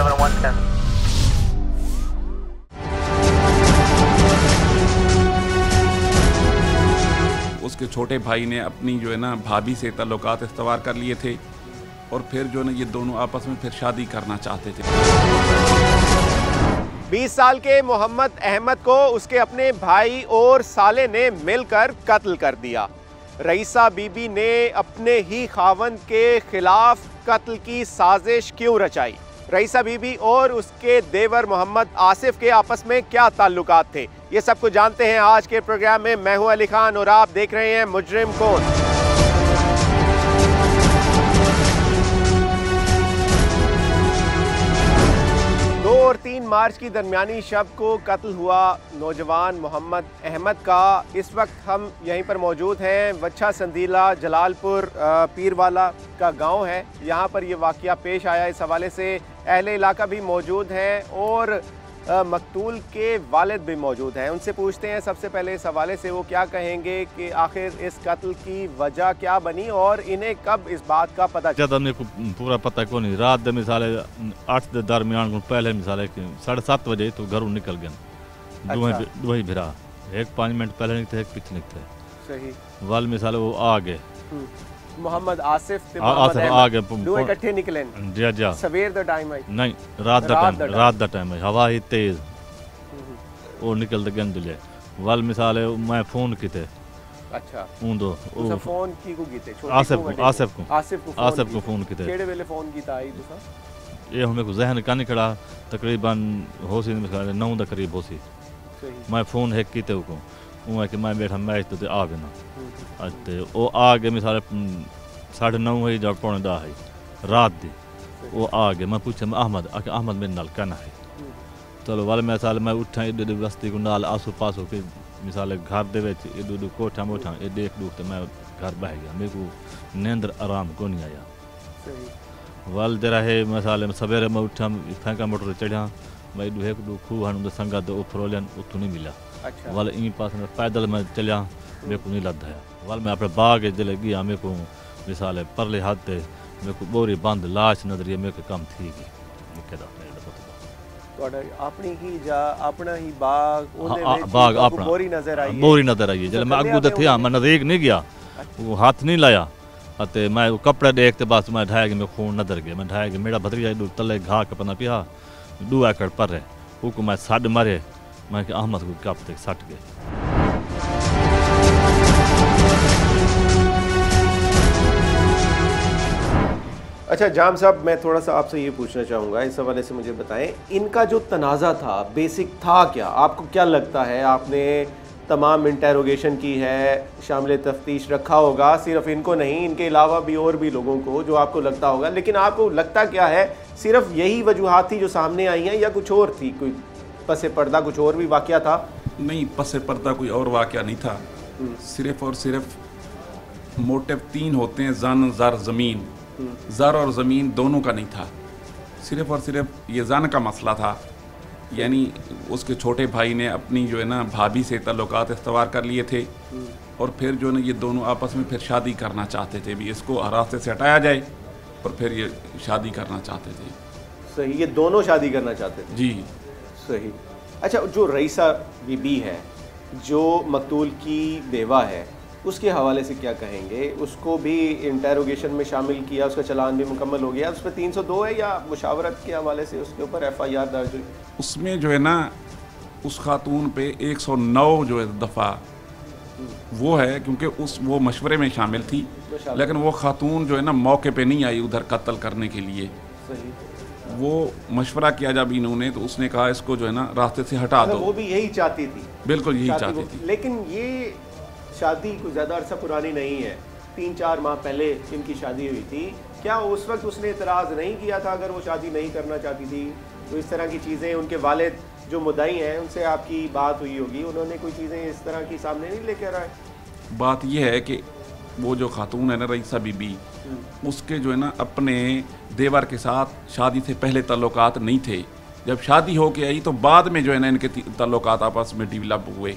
110. उसके छोटे भाई ने अपनी जो है ना भाभी से ताल्लुकात इस्तवार कर लिए थे और फिर जो है ना ये दोनों आपस में फिर शादी करना चाहते थे। 20 साल के मोहम्मद अहमद को उसके अपने भाई और साले ने मिलकर कत्ल कर दिया। रईसा बीबी ने अपने ही खावंद के खिलाफ कत्ल की साजिश क्यों रचाई? रईसा बीबी और उसके देवर मोहम्मद आसिफ के आपस में क्या ताल्लुकात थे? ये सब कुछ जानते हैं आज के प्रोग्राम में। मैं हूं अली खान और आप देख रहे हैं मुजरिम कौन। 2 और 3 मार्च की दरमियानी शब को कत्ल हुआ नौजवान मोहम्मद अहमद का। इस वक्त हम यहीं पर मौजूद हैं। वच्छा संदीला जलालपुर पीरवाला का गांव है, यहाँ पर ये वाक़या पेश आया। इस हवाले से अहले इलाका भी मौजूद हैं और मकतूल के वालिद भी मौजूद हैं। उनसे पूछते हैं सबसे पहले इस हवाले से वो क्या कहेंगे कि आखिर इस कत्ल की वजह क्या बनी और इन्हें कब इस बात का पता चला। हमने पूरा पता को नहीं। रात दे मिसाले 8 के दरमियान को पहले मिसाले 7:30 बजे तो घरों निकल गए। दुबई भिरा 1-5 मिनट पहले निकले, एक पीछे निकले। सही वाल मिसाले वो आ गए। मोहम्मद आसिफ ते मोहम्मद आ गए, दो इकट्ठे निकले। जी सवेर दा टाइम है? नहीं, रात दा टाइम है। हवा ही तेज वो निकल गए दुले वाल मिसाले मैं फोन किते। अच्छा उन्दो तुसा फोन की को कीते? आसिफ को फोन किते। केड़े वेले फोन कीता आई तुसा? ये हमें को जहन का नहीं खड़ा। तकरीबन होसी मिसाले 9 दा करीब होसी। मैं फोन है कीते को वो कि मैं बैठा मैच तो आ गए ना। ते वो आ गए मिसाले 9:30 है जब 9:45 है रात दी। वो आ गए। मैं पूछा मैं अहमद मेरे नाल कहना है। चलो वाले मिसाल मैं उठा इधर बस्ती को नाल आसू पास होके मिसाले घर दे विच इधर कोठा मोठा ये देख दूख तो मैं घर बह गया। मेरे को नींद आराम को नहीं आया। वाल दे रहे मिसाले सवेरे मैं उठा फेंका मोटर चढ़ा। मैं एक दो खूह हन संगा दो फरोलियन उतों नहीं मिला। अच्छा। वाल इन पास में पैदल मैं चलिया, मेरे को नहीं लदा है। वाल मैं अपने बाग जले गया, मेरे को मिसाले परले हाथ ते मेरे को बोरी बंद लाश नजरिए मेरे को कम थी गई। अपनी ही जा अपना ही बाग बाग अपना बोरी नजर आई जले मैं अगू थे मैं नजदीक नहीं गया। वो हाथ नहीं लाया अते मैं वो कपड़े देखते बस मैं ढाया कि मैं खून नजर गया। मैं ढाया कि मेरा भतीजा तले घा के पना पिया 2 एकड़ पर है वो मैं सड मारे। मैं कि अहमद को कप तक सट गए। अच्छा जाम साहब, मैं थोड़ा सा आपसे ये पूछना चाहूँगा, इस हवाले से मुझे बताएं इनका जो तनाज़ा था बेसिक था क्या? आपको क्या लगता है? आपने तमाम इंटेरोगेशन की है, शामिल तफ्तीश रखा होगा, सिर्फ इनको नहीं इनके अलावा भी और भी लोगों को जो आपको लगता होगा, लेकिन आपको लगता क्या है सिर्फ यही वजूहात थी जो सामने आई हैं या कुछ और थी? कोई पसे पर्दा कुछ और भी वाक़या था? नहीं, पसे पर्दा कोई और वाक़या नहीं था। सिर्फ और सिर्फ मोटिव 3 होते हैं, जन ज़र ज़मीन। ज़र और ज़मीन दोनों का नहीं था, सिर्फ और सिर्फ ये जन का मसला था। यानी उसके छोटे भाई ने अपनी जो है ना भाभी से ताल्लुकात इस्तवार कर लिए थे और फिर जो है ना ये दोनों आपस में फिर शादी करना चाहते थे। भी इसको रास्ते से हटाया जाए और फिर ये शादी करना चाहते थे। सही, ये दोनों शादी करना चाहते थे? जी सही। अच्छा, जो रईसा बीबी है जो मकतूल की बेवा है उसके हवाले से क्या कहेंगे? उसको भी इंटेरोगेशन में शामिल किया, उसका चलान भी मुकम्मल हो गया। उस पर 302 है या मुशावरत के हवाले से उसके ऊपर FIR दर्ज हुई? उसमें जो है ना उस खातून पे 109 जो है दफ़ा वो है, क्योंकि वो मशवरे में शामिल थी, लेकिन वो खातून जो है ना मौके पे नहीं आई उधर कत्ल करने के लिए। सही। वो मशवरा किया जब इन्होंने, तो उसने कहा इसको जो है ना रास्ते से हटा दो। वो भी यही चाहती थी? बिल्कुल यही चाहती थी। लेकिन ये शादी कोई ज़्यादा अरसा पुरानी नहीं है, 3-4 माह पहले इनकी शादी हुई थी। क्या उस वक्त उसने इतराज़ नहीं किया था अगर वो शादी नहीं करना चाहती थी? तो इस तरह की चीज़ें उनके वालिद जो मुद्दाई हैं उनसे आपकी बात हुई होगी, उन्होंने कोई चीज़ें इस तरह की सामने नहीं लेकर आए? बात यह है कि वो जो खातून है ना रईसा बीबी, उसके जो है ना अपने देवर के साथ शादी से पहले ताल्लुकात नहीं थे। जब शादी हो के आई तो बाद में जो है ना इनके ताल्लुकात आपस में डेवलप हुए।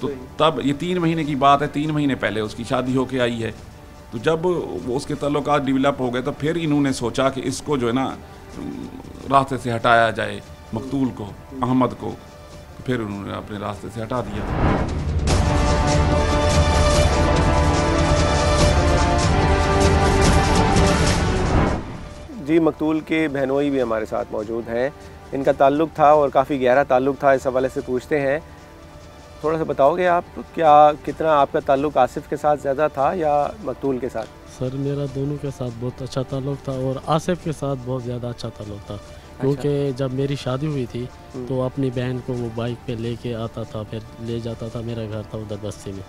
तो तब ये 3 महीने की बात है, 3 महीने पहले उसकी शादी हो के आई है। तो जब उसके ताल्लुकात डेवलप हो गए तो फिर इन्होंने सोचा कि इसको जो है ना रास्ते से हटाया जाए, मकतूल को, अहमद को। तो फिर उन्होंने अपने रास्ते से हटा दिया। जी, मकतूल के बहनोई भी हमारे साथ मौजूद हैं। इनका ताल्लुक़ था और काफ़ी गहरा ताल्लुक़ था, इस हवाले से पूछते हैं। थोड़ा सा बताओगे आप, क्या कितना आपका ताल्लुक़ आसिफ के साथ ज़्यादा था या मकतूल के साथ? सर मेरा दोनों के साथ बहुत अच्छा ताल्लुक़ था और आसिफ के साथ बहुत ज़्यादा अच्छा ताल्लुक़ था, क्योंकि जब मेरी शादी हुई थी तो अपनी बहन को वो बाइक पे लेके आता था, फिर ले जाता था। मेरा घर था उधर बस्ती में,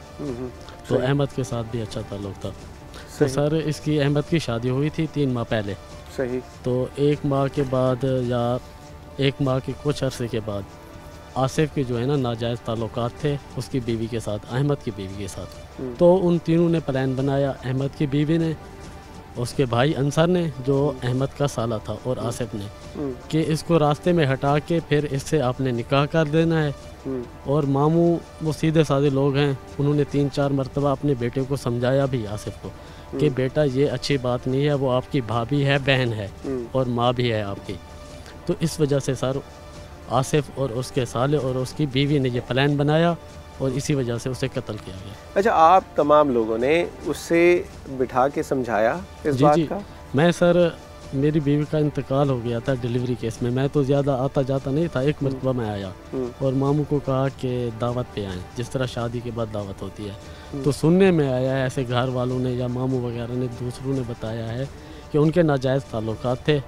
तो अहमद के साथ भी अच्छा ताल्लुक़ था। तो सर इसकी अहमद की शादी हुई थी 3 माह पहले। सही। तो 1 माह के बाद या 1 माह के कुछ अरसे के बाद आसिफ के जो है ना नाजायज़ ताल्लुकात थे उसकी बीवी के साथ, अहमद की बीवी के साथ। तो उन तीनों ने प्लान बनाया, अहमद की बीवी ने, उसके भाई अंसर ने जो अहमद का साला था, और आसिफ ने, कि इसको रास्ते में हटा के फिर इससे आपने निकाह कर देना है। और मामू वो सीधे साधे लोग हैं, उन्होंने 3-4 मरतबा अपने बेटे को समझाया भी आसिफ को कि बेटा ये अच्छी बात नहीं है, वो आपकी भाभी है, बहन है और माँ भी है आपकी। तो इस वजह से सर आसिफ और उसके साले और उसकी बीवी ने ये प्लान बनाया और इसी वजह से उसे कत्ल किया गया। अच्छा, आप तमाम लोगों ने उससे बिठा के समझाया इस बात का? मैं सर, मेरी बीवी का इंतकाल हो गया था डिलीवरी केस में, मैं तो ज़्यादा आता जाता नहीं था। एक मरतबा मैं आया और मामू को कहा कि दावत पे आएँ, जिस तरह शादी के बाद दावत होती है। तो सुनने में आया है, ऐसे घर वालों ने या मामू वगैरह ने, दूसरों ने बताया है कि उनके नाजायज़ ताल्लुकात थे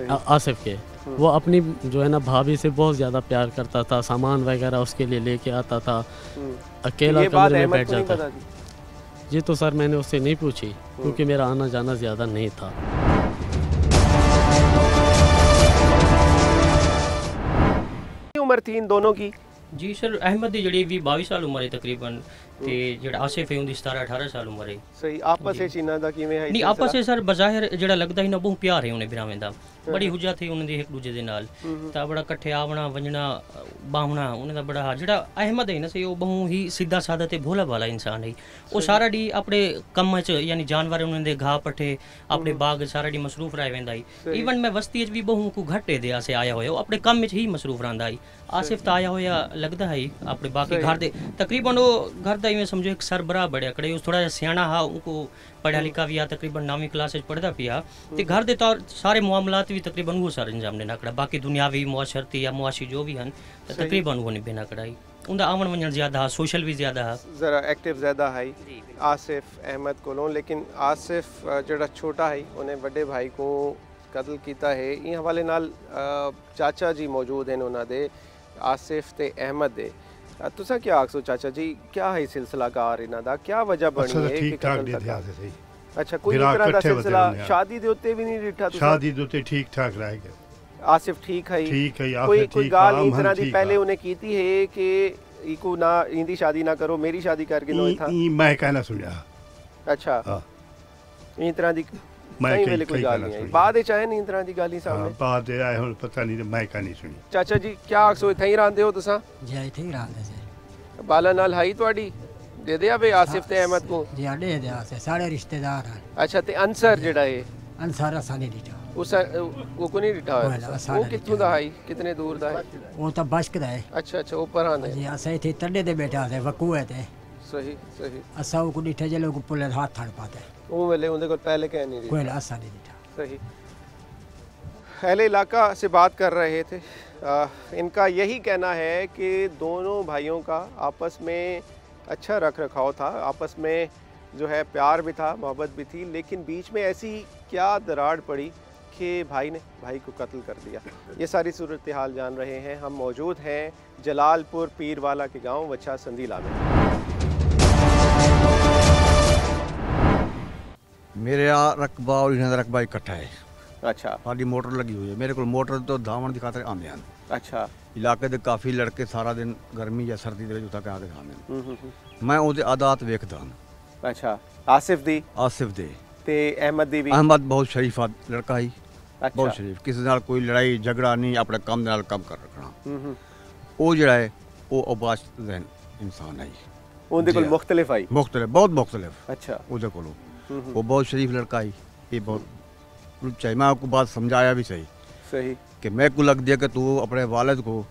आसिफ के। वो अपनी जो है ना भाभी से बहुत ज़्यादा प्यार करता था, सामान वगैरह उसके लिए लेके आता था, अकेला कमरे में बैठ जाता। ये तो सर मैंने उससे नहीं पूछी, क्योंकि मेरा आना जाना ज़्यादा नहीं था। उम्र थी इन दोनों की? जी सर, अहमद दी जड़ी भी 22 साल उम्र है तकरीबन, ते जेड़ा आसिफ है उनकी 17-18 साल उम्र है। सही। आपस में चीना दा किवें है? नहीं, आपस में सर बज़ाहिर जेड़ा लगदा ही ना बहुत प्यार है उन्हें बिरावें दा, बड़ी हुज्जा थी उन्हें दी एक दूजे दे नाल, ता बड़ा इकट्ठे आवना वंजना बावना उन्हें दा बड़ा। जेड़ा अहमद है ना सही, वो बहु ही सीधा सादा ते भोला भाला इंसान है। वो सारा डी अपने कम च, यानी जानवर उन्हें दे घाह पट्ठे अपने बाग सारा डी मसरूफ रह वेंदा है। इवन मैं बस्ती च भी बहु को घट्टे दे आसे आया होया, अपने कम च ही मसरूफ रहंदा है। आसिफ तो आया होया लगदा है अपने बाकी घर दे तकरीबन वो घर दा इवें समझो एक सरबराह बड़े कड़े, उस थोड़ा सियाना हा, उनको पढ़ा लिखा भी आ, तकरीबन 9वीं क्लास पढ़दा पिया, ते घर दे तौर सारे मामलात भी तकरीबन वो सारे इंजाम ने नाकड़ा, बाकी दुनियावी मुआशरती या मुआशी जो भी हन तकरीबन वो नहीं बिना कड़ाई। उनका आवन वंजन ज़्यादा हा, सोशल भी ज़्यादा हा, ज़रा एक्टिव ज़्यादा है आसिफ अहमद कोलों। लेकिन आसिफ जड़ा छोटा है उन्हें बड़े भाई को कत्ल किया है। इन हवाले नाल चाचा जी मौजूद हैं उन्होंने दे, आसिफ ते अहमद दे। तुसा क्या आखो चाचा जी, क्या है सिलसिला कार इना दा, क्या वजह बनी है कि कत्ल तक? अच्छा, कोई तरह दा सिलसिला शादी दे उत्ते भी नहीं डिठा? शादी दे उत्ते ठीक ठाक रह गए। आसिफ ठीक है, कोई गाल इस तरह दी पहले उन्हें कीती है कि इको ना इंदी शादी ना करो, मेरी शादी करके नो था? मैं कहना सुनिया। अच्छा, इन तरह दी कई वेले कोई गाल नहीं आई, बाद चाहे नहीं इन तरह दी गाली सामने बाद आए हुन पता नहीं, मैं का नहीं सुनी। चाचा जी क्या आखो, इथे ही रहंदे हो तुसा? जी इथे ही रहंदे से। बाला नाल हाई तवाडी दे दे अबे आसिफ ते अहमद को? जी दे दे आसे सारे रिश्तेदार हैं। अच्छा, ते अंसर जेड़ा है? अंसर असानी दिटा उस वो को नहीं दिटा है, वो किथों दा है, कितने दूर दा है? वो तो बशक दा है। अच्छा अच्छा, ऊपर आंदे जी असे इथे तड्डे दे बैठा है, वकू है ते। सही सही। असा को दिठे जे लोग पुले हाथ थड़ पाते वो वेले उनके को पहले कह नहीं कोई आसा नहीं दिठा। सही। अहले इलाका से बात कर रहे थे, इनका यही कहना है कि दोनों भाइयों का आपस में अच्छा रख रखाव था, आपस में जो है प्यार भी था, मोहब्बत भी थी, लेकिन बीच में ऐसी क्या दरार पड़ी कि भाई ने भाई को कत्ल कर दिया। ये सारी सूरत हाल जान रहे हैं। हम मौजूद हैं जलालपुर पीरवाला के गांव वच्छा संधीला में। मेरे रकबा और इन्होंने रकबा इकट्ठा है। अच्छा। साड़ी मोटर लगी हुई है, मेरे को मोटर तो धावन की खातर आते हैं। अच्छा। इलाके के काफ़ी लड़के सारा दिन गर्मी या सर्दी के उत्तर आके खाने, मैं उहदे आदात वेखदा। अच्छा। आसिफ दी? आसिफ दे ते अहमद दी भी? अहमद बहुत शरीफ लड़का ही। अच्छा। बहुत शरीफ, किसी नाल कोई लड़ाई झगड़ा नहीं, अपने काम नाल काम कर रखना। वो जड़ा है वो अबाश इंसान है, उनके कोल मुख्तलिफ आई? मुख्तलिफ, बहुत मुख्तलिफ। अच्छा। उहदे कोल वो बहुत शरीफ लड़का है, ये बहुत लुच्चा है। मैं आपको बात समझाया भी सही कि मैं को लग दिया कि तू अपने वालिद को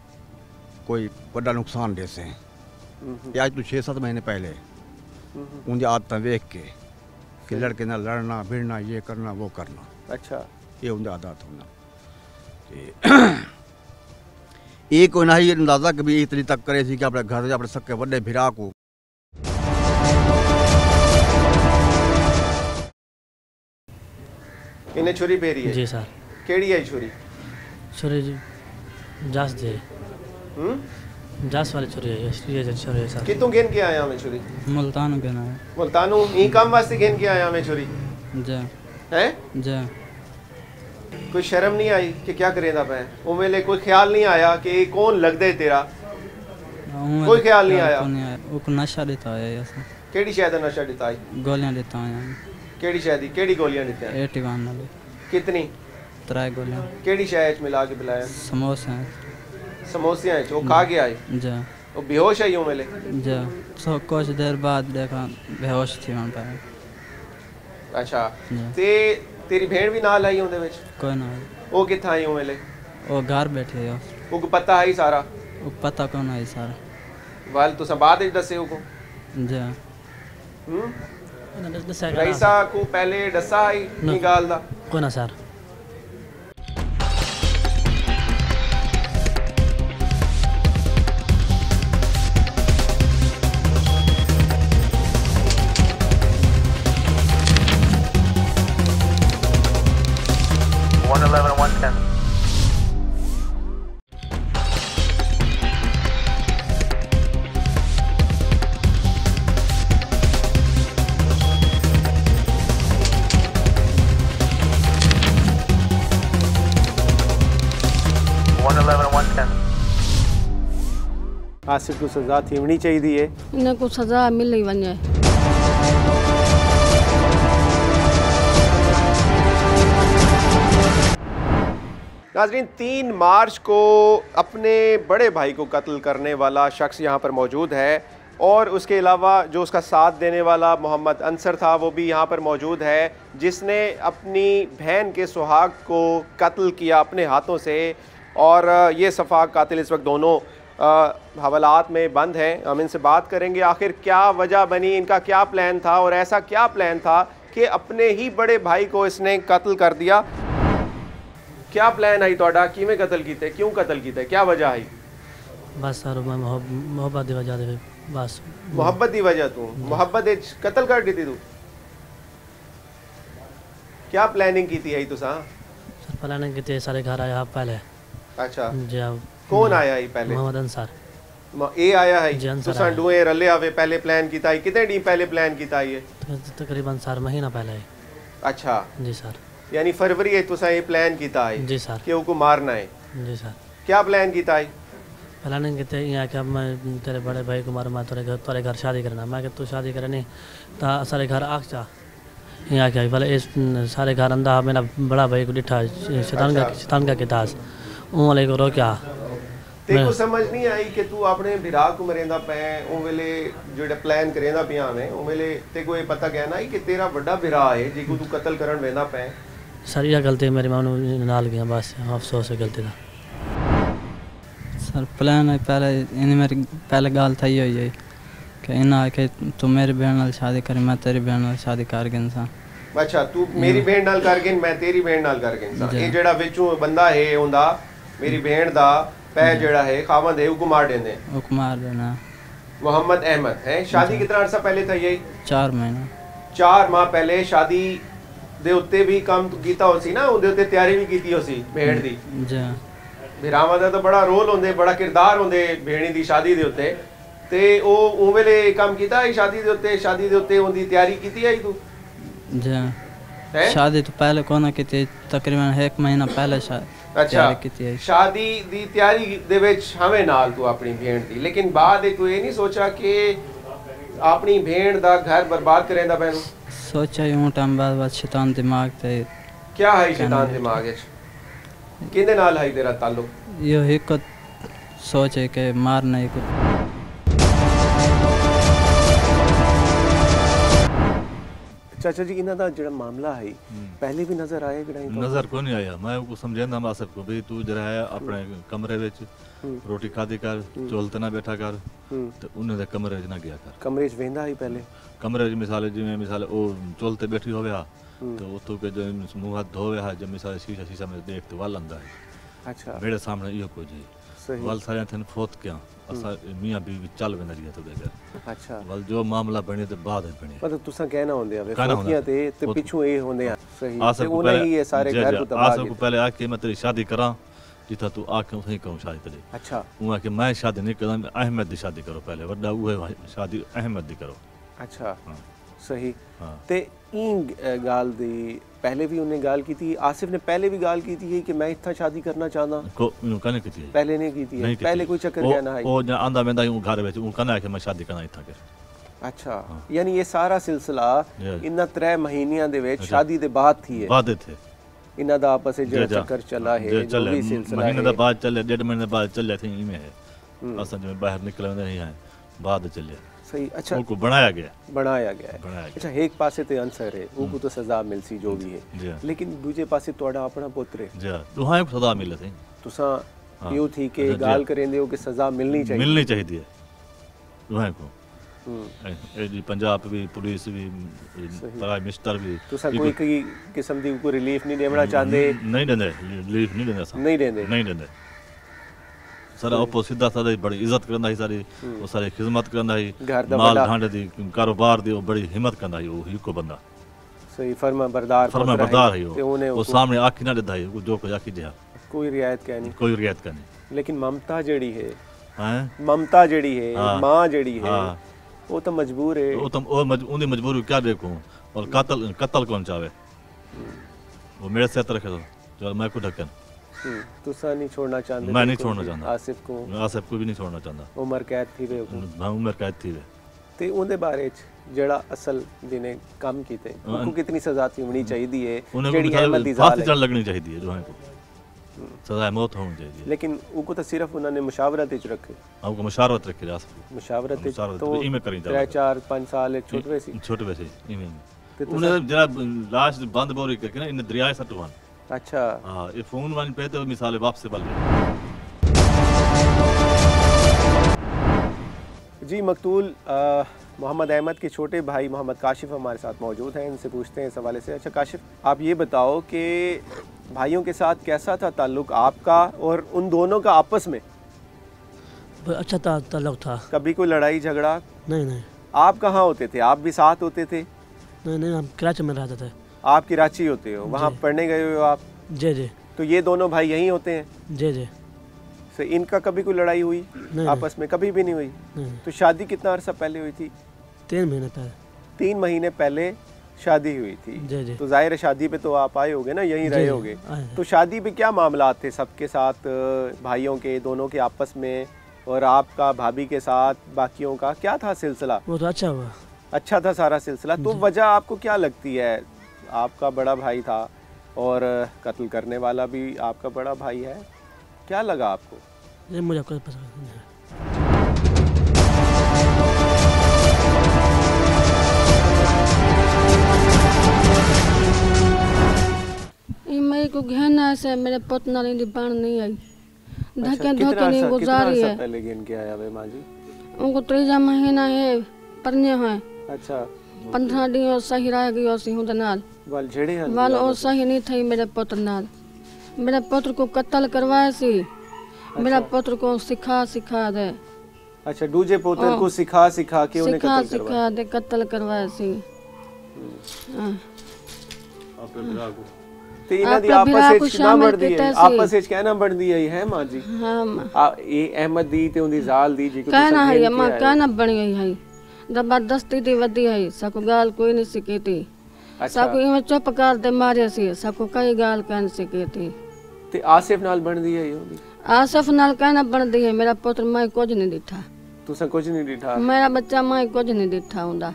कोई बड़ा नुकसान दे से। ये आज तू 6-7 महीने पहले उनकी आदतें देख के कि लड़के ना लड़ना भिड़ना, ये करना वो करना, अच्छा ये उनकी आदत होना। ये कोई ना ही अंदाजा कभी इतनी तक करे सी कि अपने घर से अपने सक्के बड़े भिरा को इन्हें छुरी फेरी है। जी सर। केड़ी है छुरी? छुरी जी जास दे जास वाली छुरी है ये छुरी है सर। कितों गिन के आया मैं छुरी? मुल्तान गिना है। मुल्तानों ई काम वास्ते गिन के आया मैं छुरी? जी हैं जी। कोई शर्म नहीं आई कि क्या करेंदा पे? ओ मेले कोई ख्याल नहीं आया कि कौन लग दे तेरा? कोई ख्याल नहीं आया? वो नशा देता है ऐसा। केड़ी शय दा नशा देता है? गोलियां देता है। केड़ी शय दी? केड़ी गोलियां देता है? 81 वाली। कितनी? 3 गोलियां। केड़ी शय च मिला के पिलाया? समोसे। समोसे हैं वो खा के आई? जी। वो बेहोश है यूं मेले? जी। सो कुछ देर बाद देखा बेहोश थी वहां पे। अच्छा ते तेरी भेड़ भी नाल आई उनदे विच? कोई ना। वो किथा आई यूं मेले? वो घर बैठे है। वो पता है सारा? वो पता कौन है सारा? वाल तुसा बाद विच दसे को? जी। रईसा को पहले दसा आई की गाल दा? कोई ना सर। आसिफ को सजा थीवनी चाहिए है। इन्हें को सजा मिल ही वने। नाज़रीन 3 मार्च को अपने बड़े भाई को कत्ल करने वाला शख्स यहाँ पर मौजूद है और उसके अलावा जो उसका साथ देने वाला मोहम्मद अंसर था वो भी यहाँ पर मौजूद है, जिसने अपनी बहन के सुहाग को कत्ल किया अपने हाथों से। और ये सफाक कातिल इस वक्त दोनों हवालात में बंद हैं। हम इनसे बात करेंगे आखिर क्या वजह बनी, इनका क्या प्लान था और ऐसा क्या प्लान था कि अपने ही बड़े भाई को इसने कत्ल कर दिया। क्या प्लान आई तोड़ा? किवें कत्ल कीते, क्यों कत्ल कीते, क्या वजह आई? बस सर मोहब्बत की वजह से। बस मोहब्बत की वजह? तू मोहब्बत कत्ल कर दी तू? क्या प्लानिंग की थी? तुसा सर प्लानिंग की थी, सारे घर आया पहले। अच्छा जी। कौन आया ही पहले? मोहम्मद अंसार। ए आया है तुसा डुए रले आवे पहले प्लान कीता है? कितने डी पहले प्लान कीता है? तकरीबन 4 महीना पहले। अच्छा जी सर। यानी फरवरी है तुसा ये प्लान कीता है? जी सर। कि उनको मारना है? जी सर। क्या प्लान कीता है? प्लानिंग की थी यहाँ कि मैं तेरे बड़े भाई को मारूँ, मैं तेरे घर शादी करना। मैं तू शादी करे नहीं तो सारे घर आग जा यहाँ क्या पहले इस सारे घर अंदा मेरा बड़ा भाई को डिठा शैतान का कितास उन वाले को रोक्या। तेको समझ नहीं आई कि तू अपने बिरा को मरेंदा पे ओ वेले जेड़ा प्लान करेंदा पिया में ओ वेले तेको ये पता गया ना कि तेरा बड़ा बिरा है जिको तू कत्ल करन वेंदा पे? सर ये गलती मेरी मां नाल गया, बस अफसोस है गलती का। सर प्लान है पहले इन्हें मेरी पहले गाल था ये कि इना कि तू मेरी बहन नाल शादी करे, मैं तेरी बहन नाल शादी कर के इंसान। अच्छा तू मेरी बहन नाल कर के मैं तेरी बहन नाल कर के इंसान। ये जेड़ा विचों बंदा है ओंदा मेरी बहन दा पै जेड़ा है खावंद है उको मार देने। उको मार देना। मोहम्मद अहमद है। शादी कितना अरसा पहले था? यही 4 महीना। 4 माह पहले शादी दे उत्ते भी काम कीता होसी ना, उदे उत्ते तैयारी भी कीती होसी भेड़ दी। जी। बिरावां दा तो बड़ा रोल होंदे, बड़ा किरदार होंदे भेड़ी दी शादी दे उत्ते ते ओ उं वेले काम कीता है शादी दे उत्ते उंदी तैयारी कीती है तू? जी। शादी तो पहले कोना कीती, तकरीबन 1 महीना पहले अच्छा शादी दी तैयारी दे विच हमें नाल तू अपनी भेड़ दी, लेकिन बाद तू ये नहीं सोचा कि अपनी भेड़ दा घर बर्बाद करेंदा पैनू? सोचा यूं टाइम बाद शैतान दिमाग ते। क्या है शैतान दिमाग विच? किंदे नाल है तेरा ताल्लुक? यो एक सोच है कि मारना ही कुछ। चाचा जी इन्हां दा जेड़ा मामला है पहले भी नजर आया कि नहीं? नजर को नहीं आया। मैं को समझांदा आसिफ को भी तू जरा है अपने कमरे विच रोटी खादी कर, चोल ते ना बैठा कर ते उन्हें दे कमरे च ना गया कर। कमरे च वेंदा ही पहले? कमरे च मिसाल जिवें मिसाल ओ चोल ते बैठी होवे हा तो उतो के जो मुंह हाथ धोवे हा जब मिसाल शीशा में देख तो वाल अंदा है। अच्छा मेरे सामने इहो को जी सही वाल सारे थन फोत क्या असा मियां बीवी चल वेंदा जी तो बेगर। अच्छा वाल जो मामला बने ते बाद है बने मतलब तुसा कहना होंदे आ फोतियां ते पिछू ए होंदे आ सही ते उन्हें ही ये सारे घर को तबाह आसो को पहले आके मैं तेरी शादी करा जिथा तू आके उसे कहूं शादी तेरी। अच्छा उहा के मैं शादी नहीं करा अहमद दी शादी करो पहले वड्डा उहे शादी अहमद दी करो। अच्छा सही ते ई गाल दी पहले भी उन्हें गाल की थी, आसिफ ने पहले भी गाल की थी कि मैं इतना शादी करना चाहता को कने की थी पहले नहीं की थी पहले कोई चक्कर क्या ना है ओ आंदा वेंदा हूं घर विच कने कि मैं शादी करना इथा के। अच्छा यानी ये सारा सिलसिला इन्ना 3 महीनियां दे विच शादी दे बाद थी है बाद थे इन्ना दा आपस में जो चक्कर चला है जो भी सिलसिला महीने दा बाद चले 1.5 महीने बाद चले थे इमे है असन जो बाहर निकले नहीं है बाद चले सही। अच्छा उनको बनाया गया है। अच्छा एक पासे ते आंसर है उनको तो सजा मिलसी जो भी है लेकिन दूजे पासे तोड़ा अपना पुत्र है जी दुहाई को सजा मिले थे तुसा यो थी के गाल करेंदे हो कि सजा मिलनी चाहिए दुहाई को ए जी पंजाब भी पुलिस भी प्राइम मिनिस्टर भी तुसा कोई किस्म दी को रिलीफ नहीं देना चाहते? नहीं देंदे रिलीफ नहीं देंदे सारा ओपो सीधा सादा बड़ी इज्जत करंदा ही सारी वो सारी खिदमत करंदा ही माल ढांडे दी कारोबार दी बड़ी हिम्मत करंदा ही वो हिको बंदा सही फर्मा बरदार है वो सामने आखी ना देदा है जो कोई आखी दे कोई रियायत कहनी लेकिन ममता जेड़ी है ममता जेड़ी है मां जेड़ी है वो तो मजबूर है वो तो उन्हें मजबूरी क्या देखूं और कत्ल कौन चाहे वो मेरे से रखे तो चल मैं को ढक्कन तुसा नहीं छोड़ना चाहते? मैं नहीं छोड़ना चाहता आसिफ को भी नहीं छोड़ना चाहता। उम्र कैद थी वे उम्र कैद थी वे ते उनदे बारे च जेड़ा असल जिने काम कीते उनको कितनी सजा थी होनी चाहिए है जेड़ी अहमद दी फांसी चढ़ लगनी चाहिए जो है को सजा मौत होनी चाहिए लेकिन उनको तो सिर्फ उन्होंने मुशावरत विच रखे हमको मुशावरत रखे जा मुशावरत तो इमे करी 3-4-5 साल छोटे वैसे इमे उन्हें जरा लाश बंद बोरी करके ना इन दरिया सटवान। अच्छा हां ये फोन वन पे तो मिसाल वापस बल जी मकतूल मोहम्मद अहमद के छोटे भाई मोहम्मद काशिफ हमारे साथ मौजूद हैं, इनसे पूछते हैं इस हवाले से। अच्छा काशिफ आप ये बताओ कि भाइयों के साथ कैसा था ताल्लुक आपका और उन दोनों का आपस में? अच्छा ताल्लुक था। कभी कोई लड़ाई झगड़ा? नहीं। आप कहाँ होते थे? आप भी साथ होते थे? नहीं हम कराची में रहते थे। आप कराची होते हो, वहाँ पढ़ने गए हो आप? जी। तो ये दोनों भाई यहीं होते हैं? जी। तो इनका कभी कोई लड़ाई हुई आपस में? कभी भी नहीं हुई। तो शादी कितना अरसा पहले हुई थी? 3 महीने पहले। 3 महीने पहले शादी हुई थी। जी। तो जाहिर है शादी पे तो आप आए होगे ना, यहीं रहे होगे। तो शादी पे क्या मामला थे सबके साथ, भाइयों के दोनों के आपस में और आपका भाभी के साथ बाकियों का क्या था सिलसिला? वो तो अच्छा हुआ। अच्छा था सारा सिलसिला। तो वजह आपको क्या लगती है? आपका बड़ा भाई था और कत्ल करने वाला भी आपका बड़ा भाई है, क्या लगा आपको? ये मुझे कोई पसंद नहीं है। मेरे को घेना से मेरे पतना नहीं बाण नहीं आई धक्के धोके नहीं गुजारी है। पहले घेन के आया वे मां जी? उनको 3 महीना है परने है। अच्छा 15 दिन सही रह गयो सी हुन नाल वाल झेड़े हैं वाल और सही नहीं थई मेरे पुत्र नाल। मेरे पुत्र को कत्ल करवाए सी। अच्छा। मेरा पुत्र को सिखा दे। अच्छा दूजे पुत्र को सिखा के उन्हें सिखा दे कत्ल करवाए सी। ते इना दी आपस में ना बढ़दी है, आपस में कहना बढ़दी है मां जी। हां ये अहमद दी ते उंदी जाल दी जी को कहना है मां कहना बणी है जबरदस्ती दी वदी है सको गाल कोई नहीं सिकेती। अच्छा। सको इमे चुप कर दे मारे सी सको कई गाल कहन सिकेती। ते आसिफ नाल बढ़दी है योदी? आसिफ नाल कहना बढ़दी है मेरा पुत्र मैं कुछ नहीं दिठा। तुसा कुछ नहीं दिठा? मेरा बच्चा मैं कुछ नहीं दिठा हुंदा।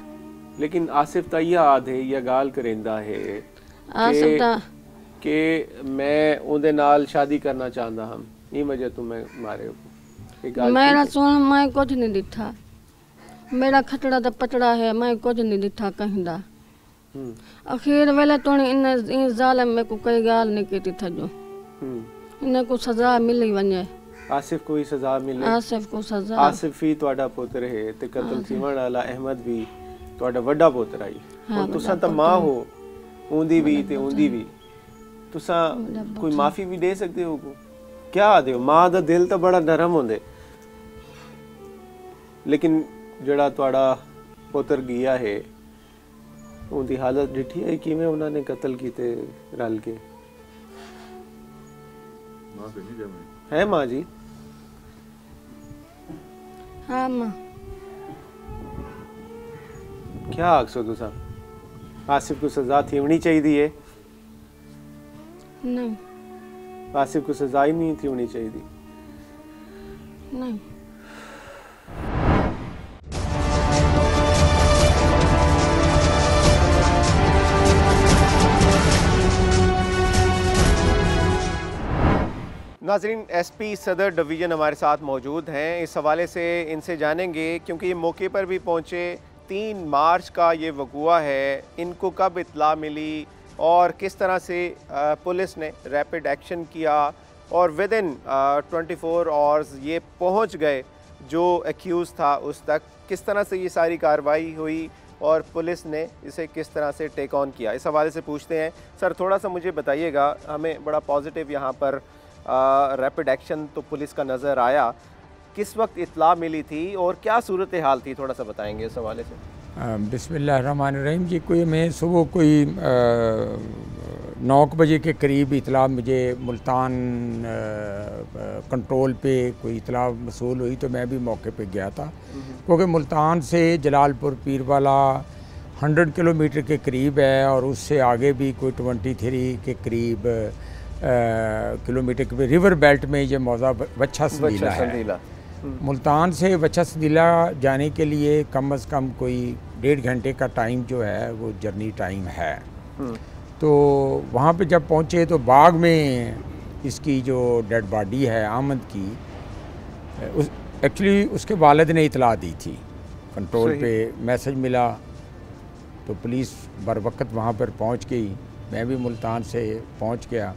लेकिन आसिफ ता याद है या गाल करेंदा है आसिफ ता कि मैं उनदे नाल शादी करना चाहता हम ई वजह तो मैं मारे को मेरा सोना मैं कुछ नहीं दिठा। मेरा खटड़ा दा पटड़ा है मैं कुछ नहीं दिठा कहिंदा। आखिर वाला तो इन जालिम में को कोई गाल नहीं की था जो इन्हें को सजा मिली वने आसिफ को ही सजा मिले आसिफ को सजा आसिफ ही ਤੁਹਾਡਾ ਪੁੱਤਰ ਹੈ ਤੇ ਕਤਲ ਥੀਵਣ ਵਾਲਾ ਅਹਿਮਦ ਵੀ ਤੁਹਾਡਾ ਵੱਡਾ ਪੁੱਤਰ ਆਈ ਹੁਣ ਤੁਸੀਂ ਤਾਂ ਮਾਂ ਹੋ ਉਹਦੀ ਵੀ ਤੇ ਉਹਦੀ ਵੀ ਤੁਸੀਂ ਕੋਈ ਮਾਫੀ ਵੀ ਦੇ ਸਕਦੇ ਹੋ ਕੋ क्या ਦਿਓ ਮਾਂ ਦਾ ਦਿਲ ਤਾਂ ਬੜਾ ਨਰਮ ਹੁੰਦੇ ਲੇਕਿਨ ਜਿਹੜਾ ਤੁਹਾਡਾ ਪੁੱਤਰ ਗਿਆ ਹੈ ਉਹਦੀ ਹਾਲਤ ਡਿੱਠੀ ਹੈ ਕਿਵੇਂ ਉਹਨਾਂ ਨੇ ਕਤਲ ਕੀਤੇ ਰਲ ਕੇ ਮਾਂ ਤੇ ਨਹੀਂ ਜਮੇ है माँ जी हाँ माँ क्या आखसो तुसा आसिफ को सजा थी होनी चाहिए नहीं आसिफ को सजा ही नहीं थी होनी चाहिए नहीं नाज़रीन एसपी सदर डिवीज़न हमारे साथ मौजूद हैं। इस हवाले से इनसे जानेंगे क्योंकि ये मौके पर भी पहुँचे। 3 मार्च का ये वक़ुआ है, इनको कब इत्ला मिली और किस तरह से पुलिस ने रैपिड एक्शन किया और विद इन 24 आवर्स ये पहुँच गए जो एक्यूज़ था उस तक, किस तरह से ये सारी कार्रवाई हुई और पुलिस ने इसे किस तरह से टेक ऑन किया, इस हवाले से पूछते हैं। सर थोड़ा सा मुझे बताइएगा, हमें बड़ा पॉजिटिव यहाँ पर रैपिड एक्शन तो पुलिस का नज़र आया, किस वक्त इत्ला मिली थी और क्या सूरत हाल थी, थोड़ा सा बताएंगे इस हवाले से। बिस्मिल्लाहिर्रहमानिर्रहीम जी, कोई मैं सुबह कोई 9 बजे के करीब इत्ला मुझे मुल्तान कंट्रोल पे कोई इत्ला मसूल हुई तो मैं भी मौके पे गया था, क्योंकि मुल्तान से जलालपुर पीरवाला 100 किलोमीटर के करीब है और उससे आगे भी कोई 23 के करीब किलोमीटर के रिवर बेल्ट में ये मौजा वच्छा सदीला है। मुल्तान से वच्छा सदीला जाने के लिए कम अज़ कम कोई 1.5 घंटे का टाइम जो है वो जर्नी टाइम है। तो वहाँ पे जब पहुँचे तो बाग में इसकी जो डेड बॉडी है आमद की, एक्चुअली उसके वालिद ने इतला दी थी, कंट्रोल पे मैसेज मिला तो पुलिस बर वक्त वहाँ पर पहुँच गई। मैं भी मुल्तान से पहुँच गया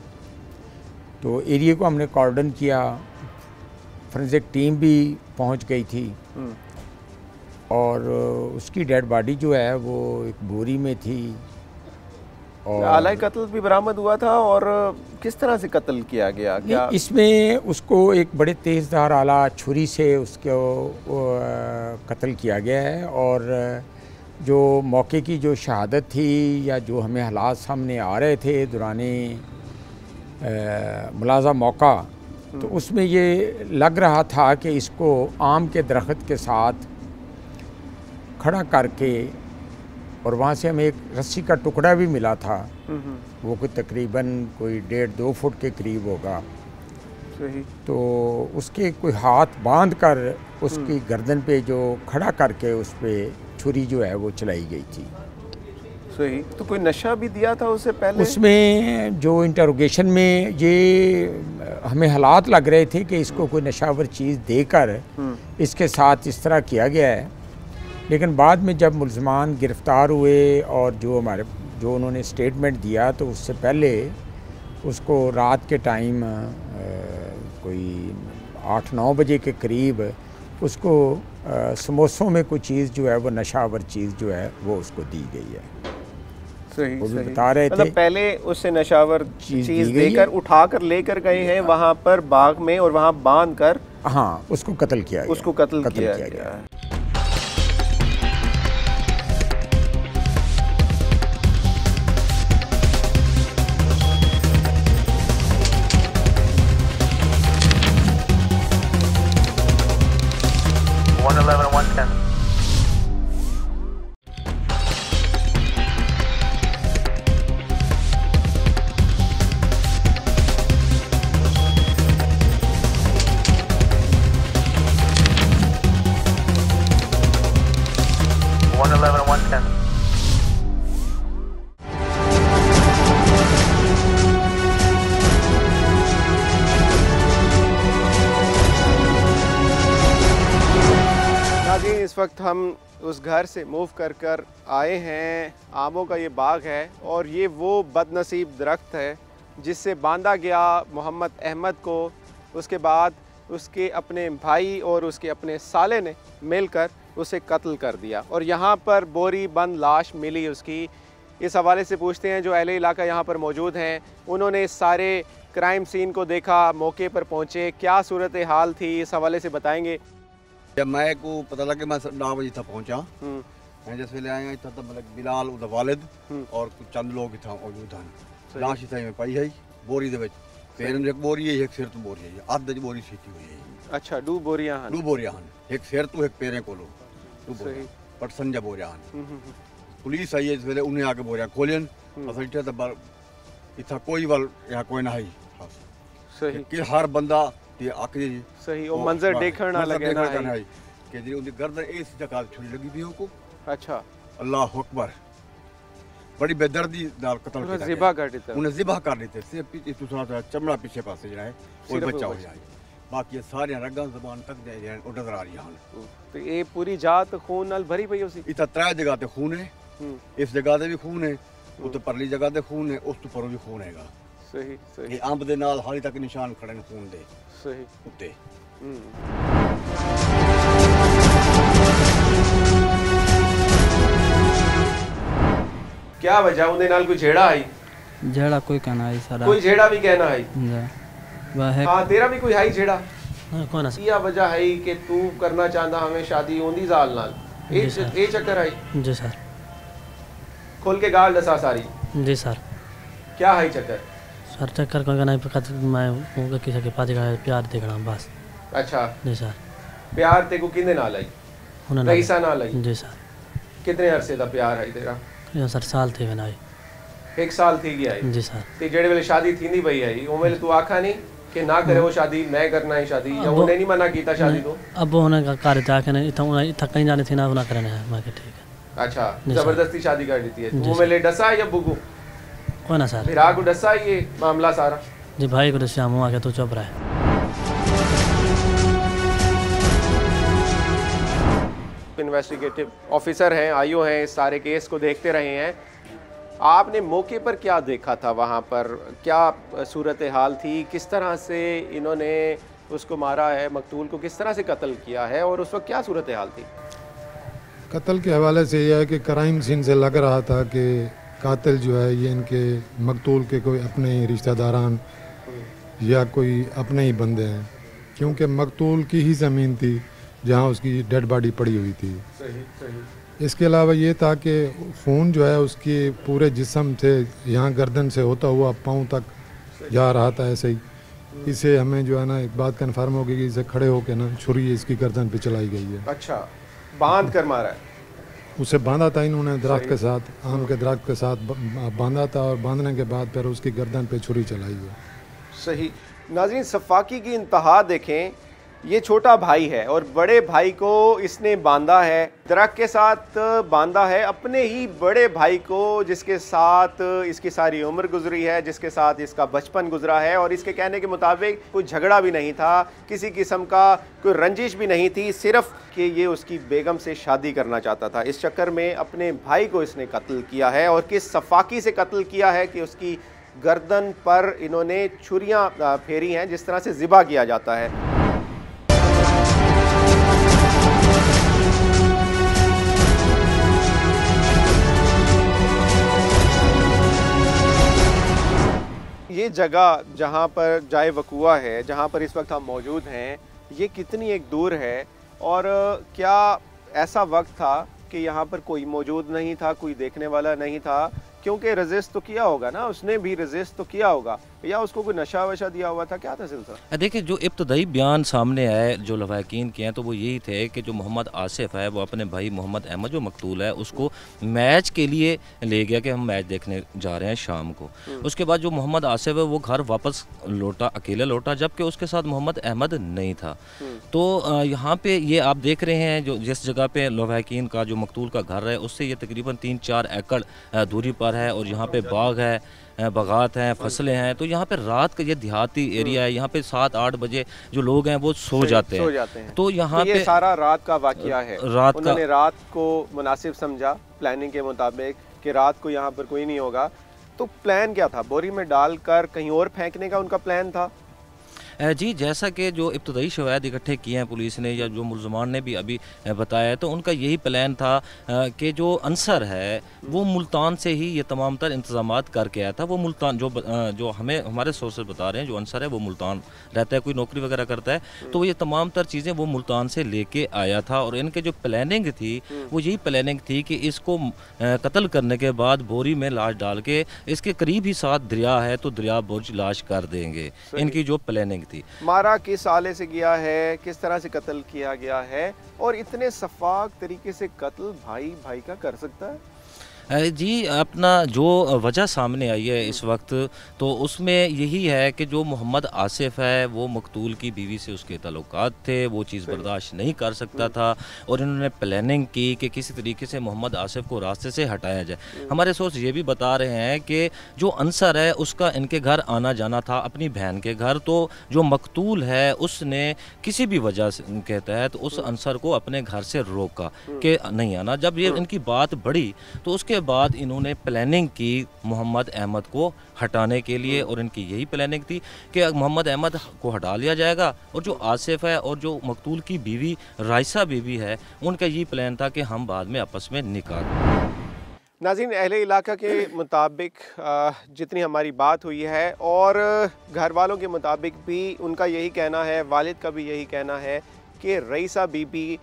तो एरिया को हमने कॉर्डन किया, फोरेंसिक टीम भी पहुंच गई थी और उसकी डेड बॉडी जो है वो एक बोरी में थी और आला कत्ल भी बरामद हुआ था। और किस तरह से कत्ल किया गया? क्या इसमें उसको एक बड़े तेज़धार आला छुरी से उसको कत्ल किया गया है और जो मौके की जो शहादत थी या जो हमें हालात सामने आ रहे थे दौराने मुलाजा मौका, तो उसमें ये लग रहा था कि इसको आम के दरख्त के साथ खड़ा करके, और वहाँ से हमें एक रस्सी का टुकड़ा भी मिला था, वो कोई तकरीबन कोई 1.5-2 फुट के करीब होगा। सही। तो उसके कोई हाथ बांध कर उसकी गर्दन पे जो खड़ा करके उस पर छुरी जो है वो चलाई गई थी। सही। तो कोई नशा भी दिया था उससे पहले? उसमें जो इंटरोगेशन में ये हमें हालात लग रहे थे कि इसको कोई नशावर चीज़ देकर इसके साथ इस तरह किया गया है, लेकिन बाद में जब मुलजमान गिरफ़्तार हुए और जो उन्होंने स्टेटमेंट दिया तो उससे पहले उसको रात के टाइम कोई 8-9 बजे के करीब उसको समोसों में कोई चीज़ जो है वो नशावर चीज़ जो है वो उसको दी गई है। सही, वो भी सही। बता रहे थे मतलब पहले उससे नशावर चीज़ देकर उठाकर लेकर गए हैं वहाँ पर बाग में और वहाँ बांध कर हाँ उसको कत्ल किया गया। उसको कत्ल किया गया। इस वक्त हम उस घर से मूव कर आए हैं। आमों का ये बाग है और ये वो बदनसीब दरख्त है जिससे बांधा गया मोहम्मद अहमद को। उसके बाद उसके अपने भाई और उसके अपने साले ने मिलकर उसे कत्ल कर दिया और यहाँ पर बोरी बंद लाश मिली उसकी। इस हवाले से पूछते हैं जो अहले इलाका यहाँ पर मौजूद हैं, उन्होंने इस सारे क्राइम सीन को देखा, मौके पर पहुँचे, क्या सूरत हाल थी, इस हवाले से बताएंगे। जब मैं को पता लगा मैं 9 बजे तक पहुँचा, मैं जिस वे आया था तब मतलब बिलाल उदा वालिद और कुछ चंद लोग था मौजूद हैं। लाश इतना में पई है बोरी दे विच, पैरन एक बोरी है, एक सिर तो बोरी है, अध बोरी सीटी हुई है। अच्छा, दो बोरियां हैं, एक सिर तो एक पैरे कोलो सही पर संजा बोरियां। पुलिस आई है इस वेले, उन्हें आके बोरियां खोलन असल तो बार इतना कोई वाल यहाँ कोई ना है सही कि हर बंदा ते आखिरी सही वो मंजर देखना लगे ना है कि जी उनकी गर्दन इस जगह छुरी लगी भी को। अच्छा, अल्लाह अकबर, बड़ी बेदर्दी नाल कत्ल किया, ज़िबा कर देते, उन्हें ज़िबा कर देते, सिर्फ पीछे दूसरा चमड़ा पीछे पासे जरा है कोई बच्चा हो जाए, बाकी सारे रगन ज़बान तक दे और नजर आ रही हैं। तो ये पूरी जात खून नाल भरी पई उसी इतना 3 जगह ते खून है, इस जगह ते भी खून है, वो तो परली जगह ते खून है, उस तो पर भी खून हैगा। सही सही, ये अंब दे नाल हाली तक निशान खड़े ने खून दे सही उत्ते। क्या वजह उन्हें नाल कोई झेड़ा आई? झेड़ा कोई कहना आई सारा, कोई झेड़ा भी कहना आई। वह है हां, तेरा भी कोई हाई झेड़ा? हां, कौन है? क्या वजह है कि तू करना चाहता हमें शादी ओंदी जाल नाल? ए चक्कर आई? जी सर। खोल के गाल दसा सारी। जी सर। क्या है चक्कर? सर चक्कर कोई नहीं, फकत मैं उनके किसी के पास प्यार देखना बस। अच्छा जी सर। प्यार ते को किने नाल आई? पैसा नाल आई? जी सर। कितने अरसे दा प्यार है तेरा? ये सर साल थे बनाई। 1 साल थी गया है? जी सर। ते जेड़े वेले शादी थींदी पई है ओ वेले तू आखा नहीं कि ना करे वो शादी, मैं करना है शादी, या उन्हें नहीं मना कीता शादी तो? अब उन्हें का कार्य था कि इतना कहीं जाने थी ना उन्हें करना है, मैं ठीक है। अच्छा, जबरदस्ती शादी कर दी है तू वेले डसा या बुगू? कौन है सर? फिरा को डसा ये मामला सारा? जी भाई को दसा मुआ के तू चुप रहे। इन्वेस्टिगेटिव ऑफिसर हैं, आईओ हैं, इस सारे केस को देखते रहे हैं। आपने मौके पर क्या देखा था, वहाँ पर क्या सूरत हाल थी, किस तरह से इन्होंने उसको मारा है, मकतूल को किस तरह से कत्ल किया है और उस वक्त क्या सूरत हाल थी? कत्ल के हवाले से यह है कि क्राइम सीन से लग रहा था कि कातिल जो है ये इनके मकतूल के कोई अपने ही रिश्तेदारान या कोई अपने ही बंदे हैं, क्योंकि मकतूल की ही ज़मीन थी जहाँ उसकी डेड बॉडी पड़ी हुई थी। सही सही। इसके अलावा ये था कि खून जो है उसके पूरे जिस्म से यहाँ गर्दन से होता हुआ पाँव तक जा रहा था ऐसे ही। इसे हमें जो है ना एक बात कन्फर्म हो गई कि इसे खड़े होकर ना छुरी इसकी गर्दन पे चलाई गई है। अच्छा, बांध कर मारा है? उसे बांधा था इन्होंने दरख्त के साथ, आम के दरख्त के साथ बांधा था और बांधने के बाद फिर उसकी गर्दन पे छुरी चलाई है। सही। नाज़रीन, सफाकी की इंतहा देखें, ये छोटा भाई है और बड़े भाई को इसने बांधा है, दरख्त के साथ बांधा है, अपने ही बड़े भाई को जिसके साथ इसकी सारी उम्र गुजरी है, जिसके साथ इसका बचपन गुजरा है। और इसके कहने के मुताबिक कोई झगड़ा भी नहीं था, किसी किस्म का कोई रंजिश भी नहीं थी, सिर्फ कि ये उसकी बेगम से शादी करना चाहता था। इस चक्कर में अपने भाई को इसने कत्ल किया है और किस सफाकी से कत्ल किया है कि उसकी गर्दन पर इन्होंने छुरियाँ फेरी हैं, जिस तरह से ज़िबा किया जाता है। ये जगह जहाँ पर जाए वकुआ है, जहाँ पर इस वक्त हम मौजूद हैं, ये कितनी एक दूर है और क्या ऐसा वक्त था कि यहाँ पर कोई मौजूद नहीं था, कोई देखने वाला नहीं था? क्योंकि रजिस्ट तो किया होगा ना, उसने भी रजिस्ट तो किया होगा, या उसको कोई नशा वशा दिया हुआ था, क्या था सिलसिला? देखिए, जो इब्तदाई बयान सामने आए जो लवाकिन के हैं तो वो यही थे कि जो मोहम्मद आसिफ है वो अपने भाई मोहम्मद अहमद जो मकतूल है उसको मैच के लिए ले गया कि हम मैच देखने जा रहे हैं शाम को। उसके बाद जो मोहम्मद आसिफ है वो घर वापस लौटा, अकेले लौटा, जबकि उसके साथ मोहम्मद अहमद नहीं था। तो यहाँ पे ये आप देख रहे हैं जो जिस जगह पे लवाकिन का जो मकतूल का घर है उससे ये तकरीबन 3-4 एकड़ दूरी पर है और यहाँ पे बाग है, बगात हैं, फसलें हैं, तो यहाँ पे रात का ये देहाती एरिया है, यहाँ पे 7-8 बजे जो लोग हैं वो सो जाते हैं। तो यहाँ पे सारा रात का वाकया है, उन्होंने रात को मुनासिब समझा प्लानिंग के मुताबिक कि रात को यहाँ पर कोई नहीं होगा। तो प्लान क्या था? बोरी में डालकर कहीं और फेंकने का उनका प्लान था? जी, जैसा कि जो इब्तदाई शवायद इकट्ठे किए हैं पुलिस ने या जो मुलजमान ने भी अभी बताया, तो उनका यही प्लान था कि जो अंसर है वो मुल्तान से ही ये तमाम तर इंतजामात करके आया था। वो मुल्तान जो हमें हमारे सोर्सेज बता रहे हैं, जो अंसर है वो मुल्तान रहता है, कोई नौकरी वगैरह करता है, तो ये तमाम तर चीज़ें वो मुल्तान से लेके आया था। और इनके जो प्लानिंग थी वो यही प्लानिंग थी कि इसको कत्ल करने के बाद बोरी में लाश डाल के इसके करीब ही साथ दरिया है तो दरिया बुर्ज लाश कर देंगे। इनकी जो प्लानिंग थी। मारा किस आले से गया है, किस तरह से कत्ल किया गया है, और इतने शफाक तरीके से कत्ल भाई भाई का कर सकता है? जी, अपना जो वजह सामने आई है इस वक्त, तो उसमें यही है कि जो मोहम्मद आसिफ है वो मकतूल की बीवी से उसके ताल्लुकात थे, वो चीज़ बर्दाश्त नहीं कर सकता था और इन्होंने प्लानिंग की कि किसी तरीके से मोहम्मद आसिफ को रास्ते से हटाया जाए। हमारे सोर्स ये भी बता रहे हैं कि जो अंसर है उसका इनके घर आना जाना था, अपनी बहन के घर, तो जो मकतूल है उसने किसी भी वजह से के तहत उस अंसर को अपने घर से रोका कि नहीं आना। जब ये इनकी बात बढ़ी तो उसके बाद इन्होंने प्लानिंग की मोहम्मद अहमद को हटाने के लिए, और इनकी यही प्लानिंग थी कि मोहम्मद अहमद को हटा लिया जाएगा और जो आसिफ है और जो मकतूल की बीवी राइसा बीवी है उनका यही प्लान था कि हम बाद में आपस में निकाल। नाज़रीन, अहले इलाका के मुताबिक जितनी हमारी बात हुई है और घर वालों के मुताबिक भी उनका यही कहना है, वालिद का भी यही कहना है कि रईसा बीबी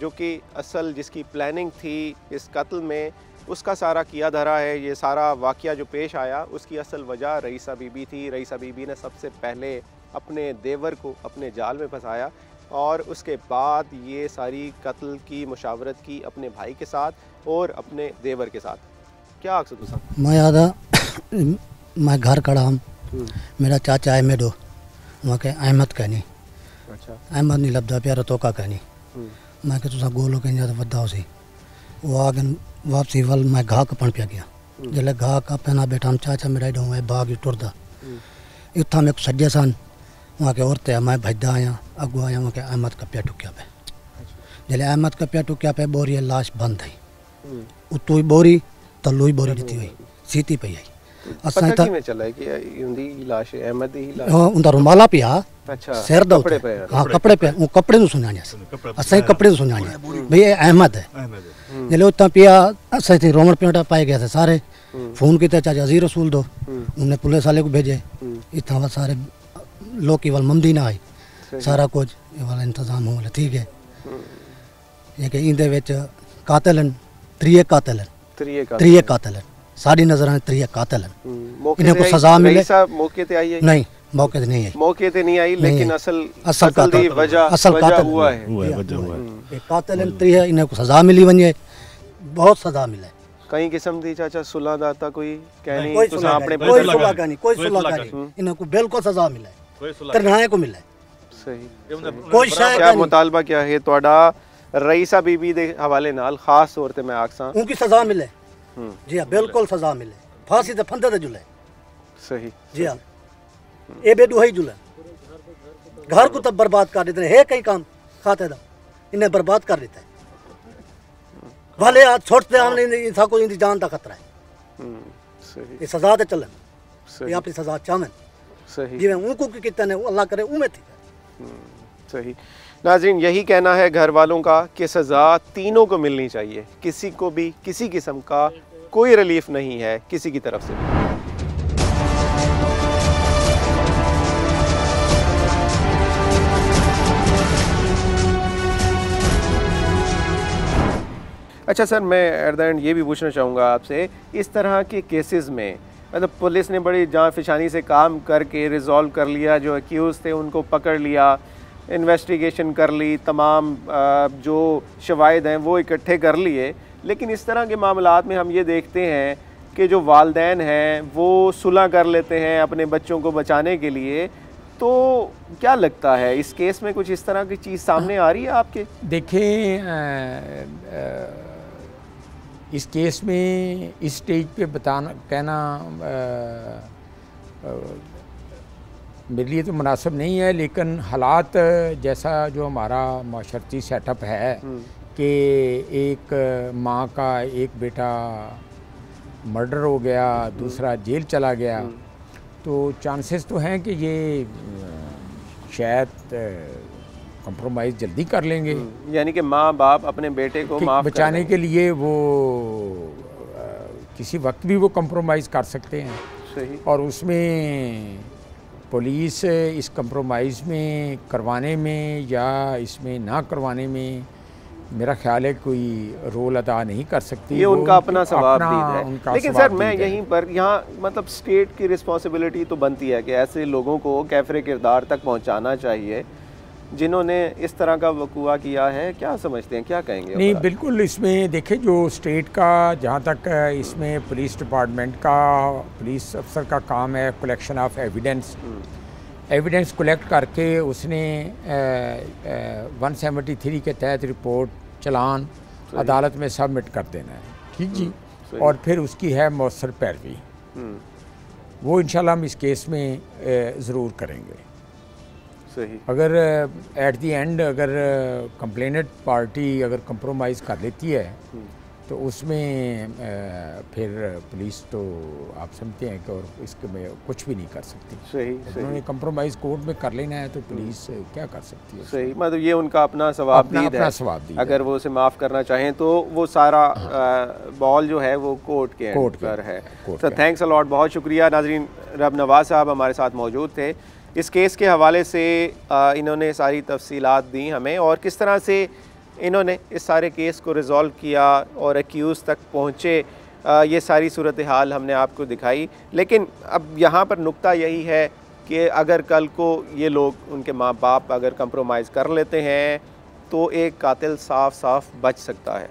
जो कि असल जिसकी प्लानिंग थी इस कत्ल में, उसका सारा किया धरा है। ये सारा वाक़या जो पेश आया उसकी असल वजह रईसा बीबी थी। रईसा बीबी ने सबसे पहले अपने देवर को अपने जाल में फंसाया और उसके बाद ये सारी कत्ल की मुशावरत की अपने भाई के साथ और अपने देवर के साथ। क्या अक्सर साहब? मैं आदा मैं घर खड़ा हूँ, मेरा चाचा है मेडो वहाँ के अहमद कहनी। अच्छा। अहमद नहीं लभदा प्यारा तोका कहनी। मैं कि तुसा गोलो कहीं ज़्यादा वड्डा सी वो आगे वापसी वल मैं घाह कपन पिया गया। जल्द घाह कपे ना बैठा हम चाचा मेरा एडो है बाग टुरदा इतना में सज्जे सन वहाँ के औरतें मैं भजदा आया अगू आया वहाँ के अहमद का पिया टुकिया पे। जल्द अहमद का पिया टुकिया पे बोरी लाश बंद है उतो ही बोरी तलो ही बोरी दी हुई सीती पई आई। पता में चला है कि उंदी लाश अहमद ही लाश उनका रुमाला पिया। अच्छा। सिर दा कपड़े पे। हाँ कपड़े पे वो कपड़े नु सुनाने असा कपड़े नु सुनाने भाई ये अहमद है। जल्द उतना पिया असा थी रोमन पेटा पाए गए थे सारे फोन किया चाचा अजीर रसूल दो उन्हें पुलिस वाले को भेजे इतना वाल सारे लोग केवल ममदी ना आई सारा कुछ वाला इंतजाम हो ठीक है। ये कि इंदे विच कातलन त्रिये कातलन साड़ी नजर आने त्रिये कातलन इन्हें को सजा मिले। मौके ते आई है? नहीं मौके ते नहीं आई, मौके ते नहीं आई, लेकिन असल कातल हुआ है। कातलन त्रिये इन्हें को सजा मिली वने बहुत सजा मिले। कई किस्म दी चाचा सुलह दाता कोई कहनी कोई सुलह नहीं इन्हें को बिल्कुल सजा मिले तरनाए को मिले। सही। कोई क्या मुतालबा क्या है तोड़ा रईसा बीबी दे हवाले नाल खास तौर ते मैं आखसा उनकी सजा मिले? जी हां बिल्कुल सजा मिले, फांसी ते फंदे ते जुले। सही। जी हां ए बेडू है जुले घर को तब बर्बाद कर देते है कई काम खाते दा इन्हें बर्बाद कर देता है भले हाथ छोड़ते आने इंसान को इनकी जान का खतरा है। सही। ये सजा ते चलन ये अपनी सजा चाहन। सही। जिवें उनको की कितने ने अल्लाह करे उम्मीद थी। सही। नाज़रीन, यही कहना है घर वालों का कि सज़ा तीनों को मिलनी चाहिए, किसी को भी किसी किस्म का कोई रिलीफ नहीं है किसी की तरफ से। अच्छा सर, मैं एट द एंड ये भी पूछना चाहूँगा आपसे, इस तरह के केसेस में मतलब पुलिस ने बड़ी जाँफिशानी से काम करके रिजॉल्व कर लिया, जो एक्यूज़ थे उनको पकड़ लिया, इन्वेस्टिगेशन कर ली, तमाम जो शवाहिद हैं वो इकट्ठे कर लिए, लेकिन इस तरह के मामलात में हम ये देखते हैं कि जो वालिदैन हैं वो सुलह कर लेते हैं अपने बच्चों को बचाने के लिए। तो क्या लगता है इस केस में कुछ इस तरह की चीज़ सामने आ रही है आपके? देखें इस केस में इस स्टेज पे बताना कहना मेरे लिए तो मुनासिब नहीं है, लेकिन हालात जैसा जो हमारा माशरती सेटअप है कि एक माँ का एक बेटा मर्डर हो गया, दूसरा जेल चला गया, तो चांसेस तो हैं कि ये शायद कंप्रोमाइज़ जल्दी कर लेंगे। यानी कि माँ बाप अपने बेटे को माफ़ बचाने के लिए वो किसी वक्त भी वो कंप्रोमाइज़ कर सकते हैं। सही। और उसमें पुलिस इस कंप्रोमाइज़ में करवाने में या इसमें ना करवाने में मेरा ख्याल है कोई रोल अदा नहीं कर सकती। ये उनका अपना सवाब है। लेकिन सर मैं यहीं पर यहाँ मतलब स्टेट की रिस्पॉन्सिबिलिटी तो बनती है कि ऐसे लोगों को कैफरे किरदार तक पहुँचाना चाहिए जिन्होंने इस तरह का वकूआ किया है। क्या समझते हैं, क्या कहेंगे? नहीं बिल्कुल, इसमें देखें जो स्टेट का जहाँ तक इसमें पुलिस डिपार्टमेंट का पुलिस अफसर का काम है कलेक्शन ऑफ एविडेंस कलेक्ट करके उसने 173 के तहत रिपोर्ट चलान अदालत में सबमिट कर देना है। ठीक जी। और फिर उसकी है मौसर पैरवी, वो इंशाल्लाह हम इस केस में ज़रूर करेंगे। सही। अगर एट द एंड अगर कंप्लेनेंट पार्टी अगर कंप्रोमाइज़ कर लेती है तो उसमें फिर पुलिस तो आप समझते हैं कि और इसके में कुछ भी नहीं कर सकती। सही। उन्होंने कंप्रोमाइज़ कोर्ट में कर लेना है तो पुलिस क्या कर सकती है? सही, मतलब ये उनका अपना सवाबदीद है। अगर वो उसे माफ़ करना चाहें तो वो सारा बॉल जो है वो कोर्ट के पर है। तो थैंक्स अ लॉट, बहुत शुक्रिया। नाजरीन, रब नवाज साहब हमारे साथ मौजूद थे। इस केस के हवाले से इन्होंने सारी तफसीलात दी हमें और किस तरह से इन्होंने इस सारे केस को रिज़ॉल्व किया और एक्यूज़ तक पहुँचे, ये सारी सूरत हाल हमने आपको दिखाई। लेकिन अब यहाँ पर नुक्ता यही है कि अगर कल को ये लोग उनके माँ बाप अगर कंप्रोमाइज़ कर लेते हैं तो एक कातिल साफ साफ बच सकता है।